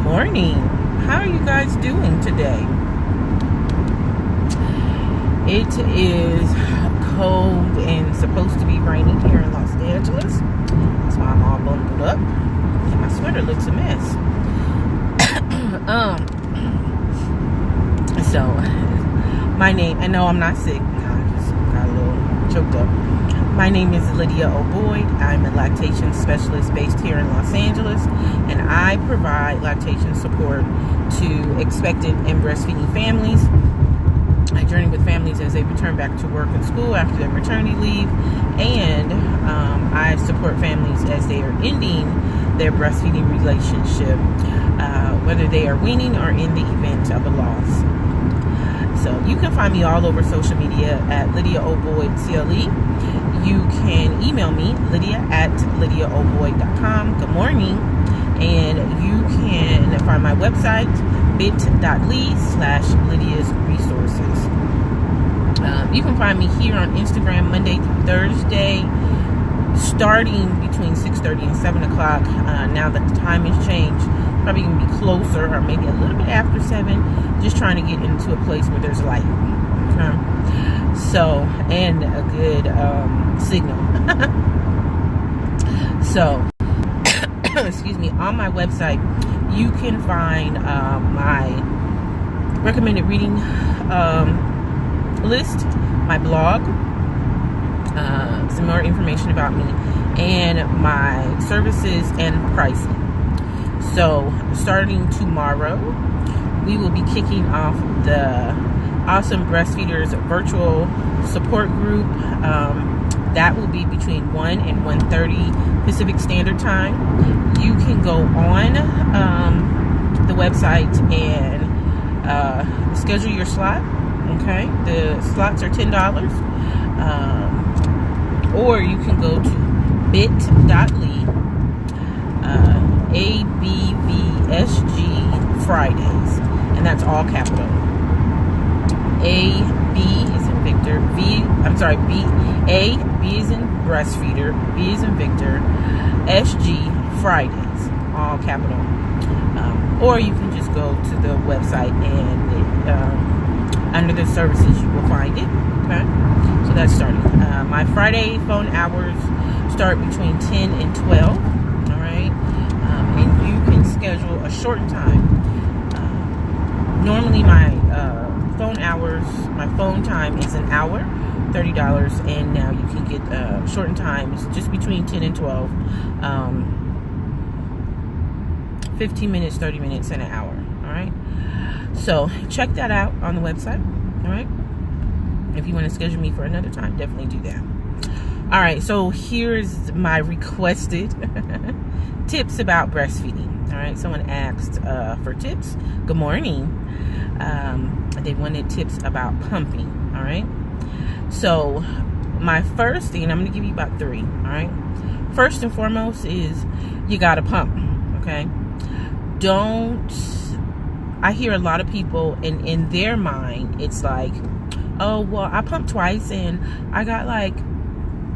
morning. How are you guys doing today? It is cold and supposed to be raining here in Los Angeles. That's why I'm all bundled up. And my sweater looks a mess. So, my name, I know I'm not sick. I just got a little choked up. My name is Lydia O'Boyd. I'm a lactation specialist based here in Los Angeles, and I provide lactation support to expectant and breastfeeding families. I journey with families as they return back to work and school after their maternity leave, and I support families as they are ending their breastfeeding relationship, whether they are weaning or in the event of a loss. So you can find me all over social media at Lydia O'Boyd CLE. You can email me, lydia@lydiaoboyd.com. Good morning. And you can find my website, bit.ly/Lydia's Resources. You can find me here on Instagram Monday through Thursday, starting between 6:30 and 7 o'clock. Now that the time has changed, probably going to be closer or maybe a little bit after 7, just trying to get into a place where there's light. Okay? So, and a good signal. So, excuse me, on my website, you can find my recommended reading list, my blog, some more information about me, and my services and pricing. So, starting tomorrow, we will be kicking off the Awesome Breastfeeders virtual support group. That will be between 1 and 1:30 Pacific Standard Time. You can go on the website and schedule your slot. Okay, the slots are $10. Or you can go to bit.ly ABVSG Fridays, and that's all capital. A is in Victor, B is in breastfeeder, V is in Victor, SG Fridays, all capital. Or you can just go to the website and under the services you will find it. Okay, so that's starting. My Friday phone hours start between 10 and 12. All right, and you can schedule a shortened time. Normally my my phone time is an hour, $30, and now you can get shortened times just between 10 and 12, 15 minutes, 30 minutes, and an hour. All right, so check that out on the website. All right, if you want to schedule me for another time, definitely do that. All right, so here's my requested tips about breastfeeding. All right, someone asked for tips. Good morning. They wanted tips about pumping. All right, so my first thing, I'm going to give you about 3. All right, first and foremost is you got to pump. Okay, I hear a lot of people, and in their mind it's like, oh well, I pumped twice and I got like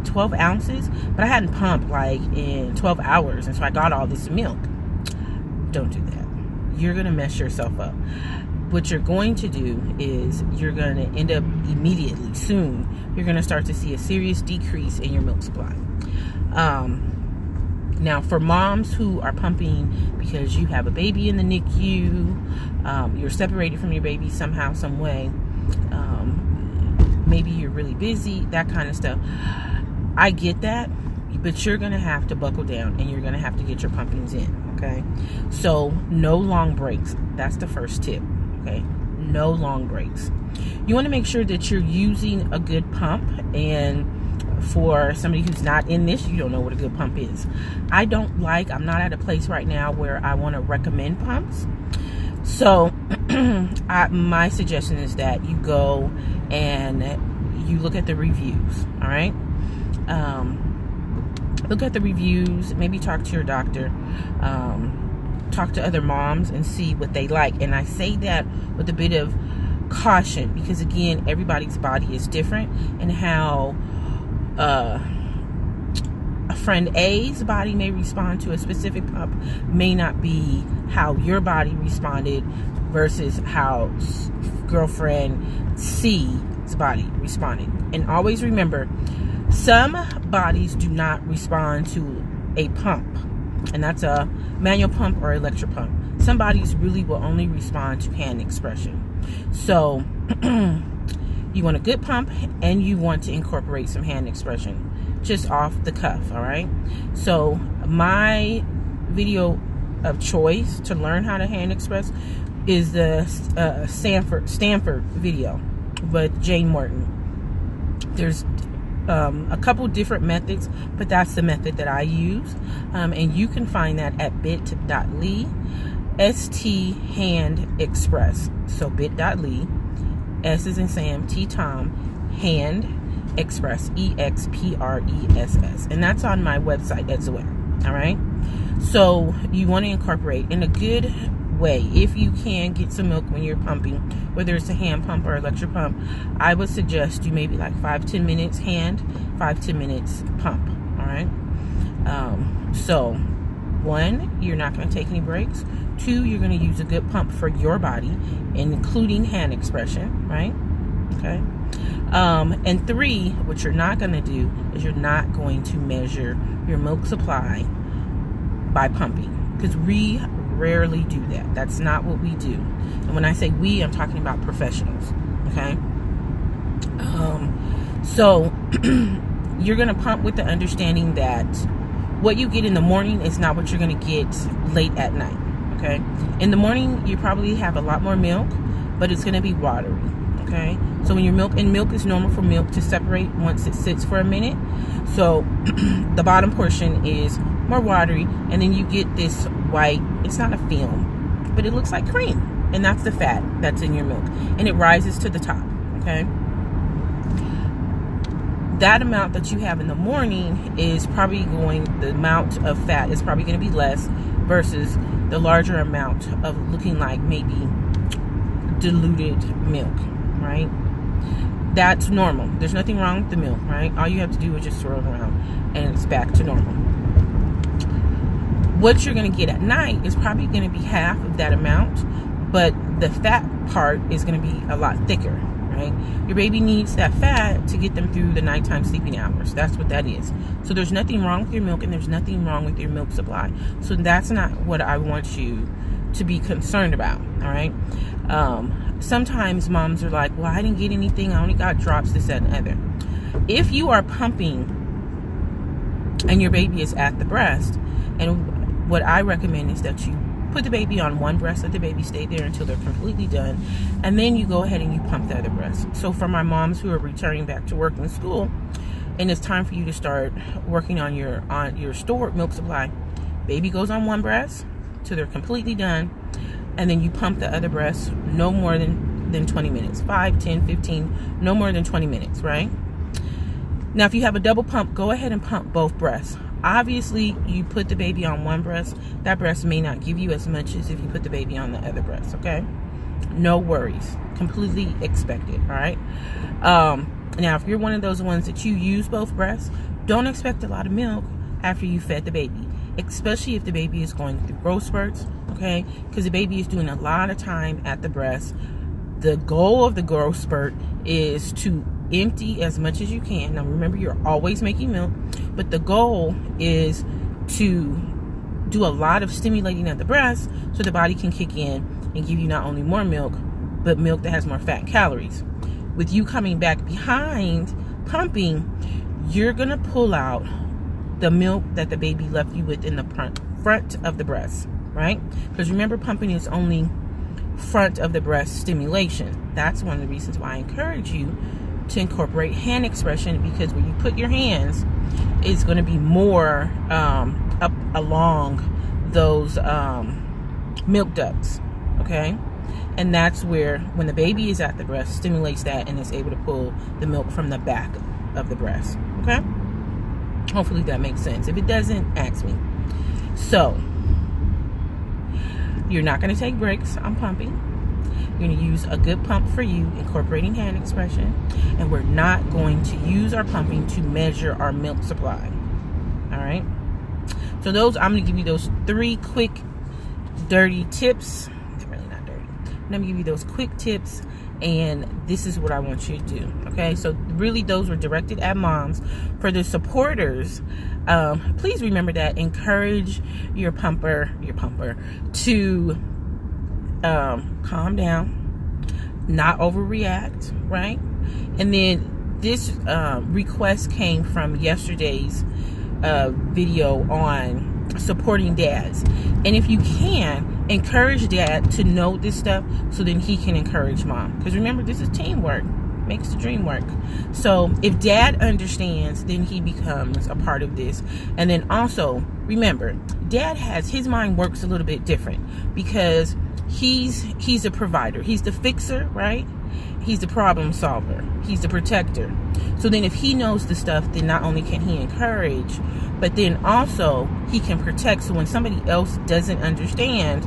12 ounces, but I hadn't pumped like in 12 hours, and so I got all this milk. Don't do that. You're going to mess yourself up. What you're going to do is you're going to end up immediately, soon, you're going to start to see a serious decrease in your milk supply. Now, for moms who are pumping because you have a baby in the NICU, you're separated from your baby somehow, some way, maybe you're really busy, that kind of stuff. I get that, but you're going to have to buckle down and you're going to have to get your pumpings in, okay? So, no long breaks. That's the first tip. Okay, no long breaks. You want to make sure that you're using a good pump, and for somebody who's not in this, you don't know what a good pump is. I'm not at a place right now where I want to recommend pumps. So my suggestion is that you go and you look at the reviews. All right, look at the reviews, maybe talk to your doctor, talk to other moms and see what they like. And I say that with a bit of caution because, again, everybody's body is different, and how friend A's body may respond to a specific pump may not be how your body responded versus how girlfriend C's body responded. And always remember, some bodies do not respond to a pump, and that's a manual pump or electric pump. Some bodies really will only respond to hand expression. So you want a good pump, and you want to incorporate some hand expression just off the cuff. All right, so my video of choice to learn how to hand express is the Stanford video with Jane Morton. There's a couple different methods, but that's the method that I use, and you can find that at bit.ly st hand express. So bit.ly, S is in Sam, T Tom, hand express, EXPRESS, and that's on my website as well. All right, so you want to incorporate in a good way. If you can get some milk when you're pumping, whether it's a hand pump or electric pump, I would suggest you maybe like 5-10 minutes hand, 5-10 minutes pump. All right, so 1, you're not going to take any breaks. 2, you're going to use a good pump for your body, including hand expression, right? Okay. And 3, what you're not going to do is you're not going to measure your milk supply by pumping, because we rarely do that. That's not what we do. And when I say we, I'm talking about professionals. Okay. So you're going to pump with the understanding that what you get in the morning is not what you're going to get late at night. Okay. In the morning, you probably have a lot more milk, but it's going to be watery. Okay. So when your milk is normal for milk to separate once it sits for a minute. So the bottom portion is more watery, and then you get this white, it's not a film, but it looks like cream, and that's the fat that's in your milk, and it rises to the top. Okay. That amount that you have in the morning is probably the amount of fat is probably going to be less versus the larger amount of looking like maybe diluted milk, right? That's normal. There's nothing wrong with the milk, right? All you have to do is just swirl it around and it's back to normal. What you're going to get at night is probably going to be half of that amount, but the fat part is going to be a lot thicker, right? Your baby needs that fat to get them through the nighttime sleeping hours. That's what that is. So there's nothing wrong with your milk, and there's nothing wrong with your milk supply. So that's not what I want you to be concerned about, all right? Sometimes moms are like, well, I didn't get anything. I only got drops, this, that, and other. If you are pumping and your baby is at the breast, and what I recommend is that you put the baby on one breast, let the baby stay there until they're completely done, and then you go ahead and you pump the other breast. So for my moms who are returning back to work and school, and it's time for you to start working on your stored milk supply, baby goes on one breast till they're completely done, and then you pump the other breast no more than 20 minutes, 5, 10, 15, no more than 20 minutes, right? Now, if you have a double pump, go ahead and pump both breasts. Obviously, you put the baby on one breast, that breast may not give you as much as if you put the baby on the other breast, okay? No worries. Completely expected, all right? Now, if you're one of those ones that you use both breasts, don't expect a lot of milk after you fed the baby, especially if the baby is going through growth spurts, okay? Because the baby is doing a lot of time at the breast. The goal of the growth spurt is to empty as much as you can. Now, remember, you're always making milk, but the goal is to do a lot of stimulating at the breast so the body can kick in and give you not only more milk, but milk that has more fat and calories. With you coming back behind pumping, you're going to pull out the milk that the baby left you with in the front of the breast, right? Because remember, pumping is only front of the breast stimulation. That's one of the reasons why I encourage you to incorporate hand expression, because when you put your hands, it's going to be more up along those milk ducts, okay? And that's where, when the baby is at the breast, stimulates that and is able to pull the milk from the back of the breast, okay? Hopefully that makes sense. If it doesn't, ask me. So, you're not going to take breaks on pumping. You're going to use a good pump for you, incorporating hand expression. And we're not going to use our pumping to measure our milk supply. All right? So those, I'm going to give you those 3 quick dirty tips. They're really not dirty. I'm going to give you those quick tips, and this is what I want you to do. Okay, so really those were directed at moms. For the supporters, please remember that encourage your pumper to calm down, not overreact, right? And then this request came from yesterday's video on supporting dads. And if you can, encourage dad to know this stuff so then he can encourage mom. Because remember, this is teamwork. Makes the dream work. So if dad understands, then he becomes a part of this. And then also, remember, dad has, his mind works a little bit different because he's a provider. He's the fixer, right? He's the problem solver. He's the protector. So then if he knows the stuff, then not only can he encourage, but then also he can protect. So when somebody else doesn't understand,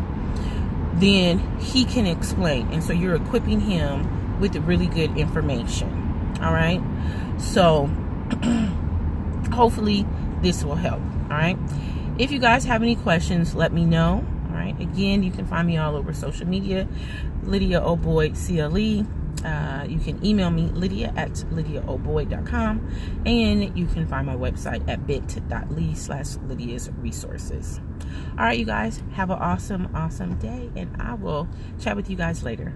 then he can explain. And so you're equipping him with really good information. All right. So hopefully this will help. All right. If you guys have any questions, let me know. All right. Again, you can find me all over social media, Lydia O'Boyd CLE. You can email me, lydia@lydiaoboyd.com, and you can find my website at bit.ly/Lydia's resources. All right, you guys, have an awesome day, and I will chat with you guys later.